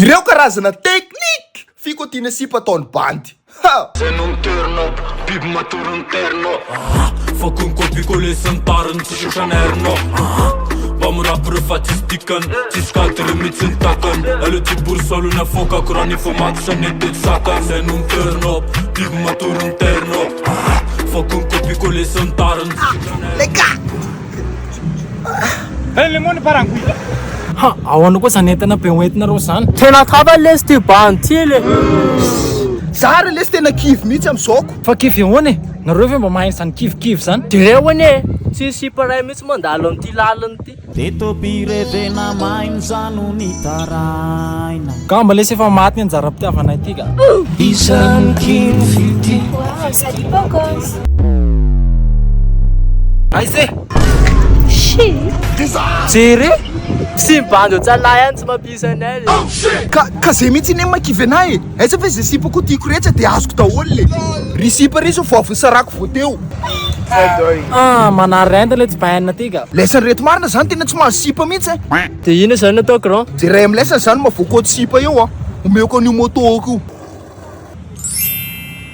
IREO KARAZANA teknik FIKOTINA SIPA ATAON'NY BANDY. Se non turno, biby matory ny terno. Fakonkoby kolesy ny tariny tsisy ohatranerno. Mba mirapy reo fa tsisy dikany, tsisy kadry mihitsy ny takany. Aleo ty borsolo na fokako raha nefa maty sa netety sakany. Se non turno, biby matory ny terno. Fakonkoby kolesy ny tariny tsisy ohatranerno. Lemony paranguida. Ha, awan ko sanetana pe oentina ro zany. Tena kava lesy ty banty le. Zara lesy tena kivy mihitsy amzao. Fa kivy hoany, nareo ve mba mahay zany kivy zany? Direo ane, tsy sipa ray mihitsy mandalo amty lalany ty. Teto pirevena mainy zano ny taraina. Ka mba lesy efa maty ny anjara-pitiavanay ty ka. Isan'ny kivy. Salut Bogos. Aize? Jere? Sy bandy tsalahy any tsy mampisy anay le. Ka zay mihitsy iny makivy anay. Aiza fa zay sipako tiako rehetra dia azoko daholo le. Ry sipa ry zo vao sarako vao teo. Ah, manarenda le tsy baina ty ka. Lesany reto marina zany tena tsy mahazo sipa mihitsy. De ina zany ataoko ron? Jeray amin'ny lesany zany mavoakoty sipa eo omeko an'io moto-ko.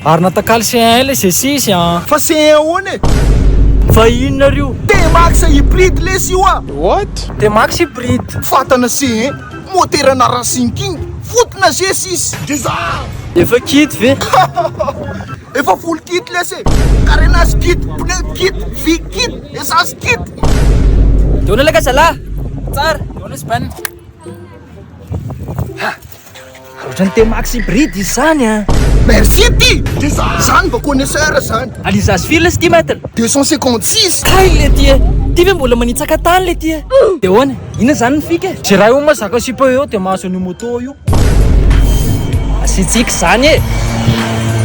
Ary natakaly C1 le zay sisy ah. Fa C1 hoany. Fa inona rio? T-Max hybride lesy io ah. What? T-Max hybride. Fatana C1 moterana rasinking fotina G6. Efa kit ve? Efa full kit lesy. Carénage kit, pneu kit, vy kit, essence kit. Doon na ka sala. Tsar, doon na span. Ohatrany T-Max hybride izany ah. Merci ty. Zany mba connaisseur zany. Alisas filas ty maître. 256. Kay le ty. Ty ve mbola manitsaka tany le ty. De hoany, ina zany ny fika? Zay raha io mazaka sipa eo dia mahazo an'io moto io. Asitsika zany e.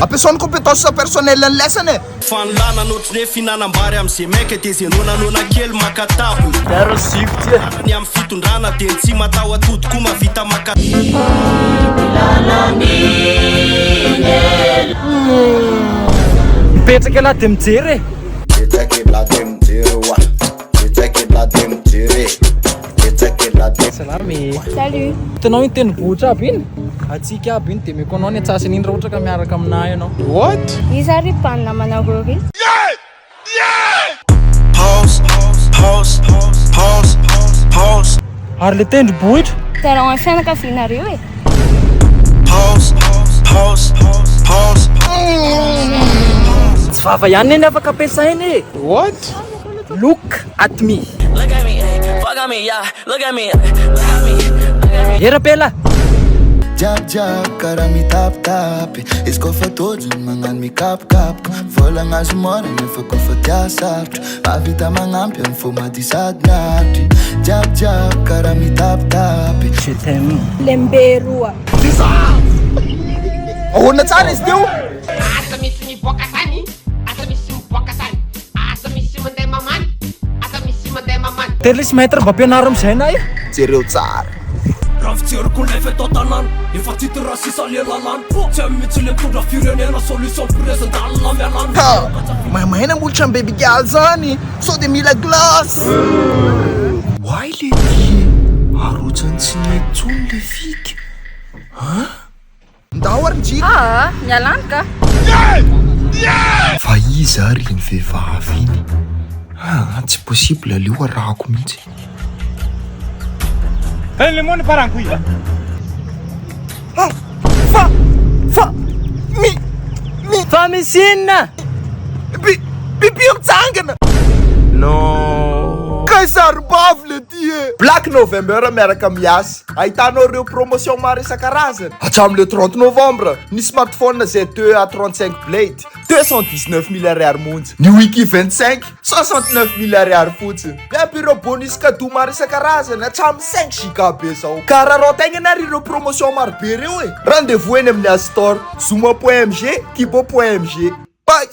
Ampiasainy compétence personnelle ny lesany. Fanilana notriny hoe finanambary am'izay maika dia zay nonanona kely makatabo. Daro sivy Ny amin'ny fitondrana dia tsy matao atody koa mavita maka. Mipetraka elahy dia mijery e. Salamy. Salut. Hitanao iny tendrombohitra aby iny? Atsika aby iny dia meko anao ny atsasany iny raha ohatra ka miaraka aminahy ianao. What? Iza ry mpanina manao ry? Pause. Ary le tendrombohitra. Tara amin'ny fianakavianareo e. Pause. Tsy vava ihany ny afaka ampiasainy e. What? Look at me. Look at me, fuck at me, yeah. Look at me, look at me. Era bela. Jab kara mi tap Izy kofa tojo magnano mi kap Volagna azo mora nefa kofa tia sarotro Mavita magnampy amin'ny fo madisady miatry Jab kara mi tap Je t'aime. Lemberoa. Ahoana tsara izy teo? Asa misy miboaka tany, asa misy miboaka tany, asa misy mandeha mamany, asa misy mandeha mamany. Telisy maître mba ampianaro am'izay na io. Jereo tsara. Raha fijeriko lefa eto tanàna efa ty ty rasisa lelalany Tsy amin'ny mitsy le mitondra firenena solution presidalina mialany Mahamaina molitra amin'ny baby girl zany. Sao de mila glace. Why le ty? Arotsany tsy mety tsony le fika. Ndao ary jika. Ah, mialany ka. Fa iza ary ny vehivavy iny. Tsy possible aleo arahako mihitsy. Lemony paranguida. Fa misinna. Bibi mitsangana. No. Kaisar bavy le ty e. Black November miaraka miasa. Ahitanao ireo promotion maro isan-karazany. Hatramin'ny le 30 novembre, ny smartphone Z2 à 35 blade 219 000 ariary monja. Ny wiki 25 69 000 ariary fotsiny. Miampy ireo bonus cadeau maro isan-karazany hatramin'ny 5 gigabe zao. Ka raha raha-tegna na ireo promotion maro be ireo e. Rendez-vous eny amin'ny App Store, zuma.mg, kibo.mg. Bye.